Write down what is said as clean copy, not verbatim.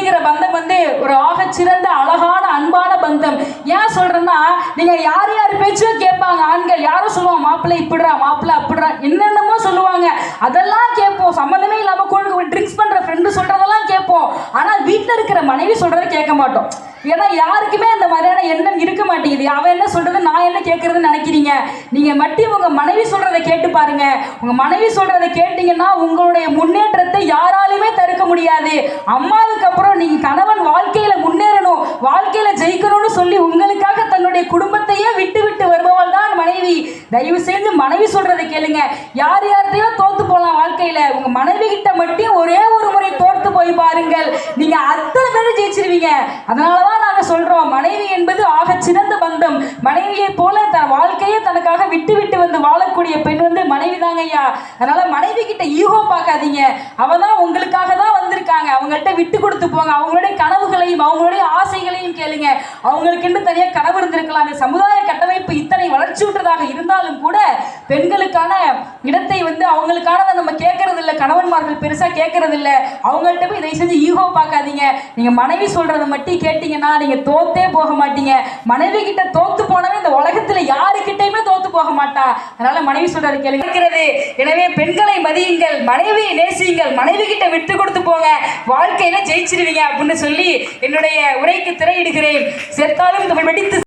அப்படிங்கிற பந்தம் ஒரு ஆகச்சிறந்த அழகான அன்பான பந்தம். ஏன் சொல்றேன்னா, நீங்க யார் யார் பேச்சும் கேட்பாங்க. ஆண்கள் யாரும் சொல்லுவாங்க, மாப்பிள்ளை இப்படிறா, மாப்பிள்ளை அப்படிறா, என்னென்னமோ சொல்லுவாங்க. அதெல்லாம் கேட்போம். சம்மந்தமே இல்லாம ட்ரிங்க்ஸ் பண்ற ஃப்ரெண்டு சொல்றதெல்லாம் கேட்போம். ஆனா வீட்டில் இருக்கிற மனைவி சொல்றதை கேட்க மாட்டோம். ஏன்னா யாருக்குமே அந்த மாதிரியான எண்ணம் இருக்க மாட்டேங்குது. அவன் என்ன சொல்றது, நான் என்ன கேட்கறதுன்னு நினைக்கிறீங்க. நீங்க மட்டும் உங்க மனைவி சொல்றதை கேட்டு பாருங்க. உங்க மனைவி சொல்றதை கேட்டீங்கன்னா உங்களுடைய முன்னேற்றத்தை யாராலுமே தடுக்க முடியாது. அம்மாவுக்கு அப்புறம் நீங்க கணவன் வாழ்க்கையில முன்னேறணும், வாழ்க்கையில ஜெயிக்கணும்னு சொல்லி உங்களுக்காக தன்னுடைய குடும்பத்தையே விட்டு விட்டு வருபவள் தான் மனைவி. தயவு செய்து மனைவி சொல்றதை கேளுங்க. யார் யார்கிட்டயோ தோத்து போலாம் வாழ்க்கையில, உங்க மனைவி கிட்ட மட்டும் ஒரே ஒரு முறை தோத்து போய் பாருங்கள், நீங்க அத்தனை பேரும் ஜெயிச்சிருவீங்க. அதனாலதான் நாங்க சொல்றோம், மனைவி என்பது ஆக சிறந்த பந்தம். மனைவியை போல தன் வாழ்க்கையை தனக்காக விட்டு விட்டு வந்து வாழக்கூடிய பெண் மனைவி தாங்க ஐயா. அதனால மனைவி கிட்ட ஈகோ பார்க்காதீங்க. அவதான் உங்களுக்காக தான் வந்திருக்காங்க. அவங்கள்ட்ட விட்டு கொடுத்து போங்க. அவங்களுடைய கனவுகளையும் அவங்களுடைய ஆசைகளையும் கேளுங்க. அவங்களுக்கு தனியா கனவு இருந்திருக்கலாம். அந்த சமுதாய கட்டமைப்பு இத்தனை வளர்ச்சி விட்டதாக இருந்தாலும் கூட பெண்களுக்கான இடத்தை அவங்களுக்கானதை நம்ம கேட்கறது இல்லை. கணவன்மார்கள் பெருசா கேட்கறது இல்லை. அவங்கள்ட்ட போய் இதை செஞ்சு ஈகோ பார்க்காதீங்க. நீங்க மனைவி சொல்றதை மட்டும் கேட்டீங்கன்னா நீங்க தோத்தே போக மாட்டீங்க. மனைவி கிட்ட தோத்து போனவே இந்த உலகத்துல யாருக்கிட்டையுமே தோத்து போக மாட்டா. அதனால மனைவி சொல்றது கேளுங்க. எனவே பெண்களை மதியுங்கள், மனைவியை நேசியுங்கள், மனைவி கிட்ட விட்டு கொடுத்து போங்க, வாழ்க்கையில ஜெயிச்சிருவீங்க அப்படின்னு சொல்லி என்னுடைய உரைக்கு திரையிடுகிறேன். செத்தாலும் வெடித்து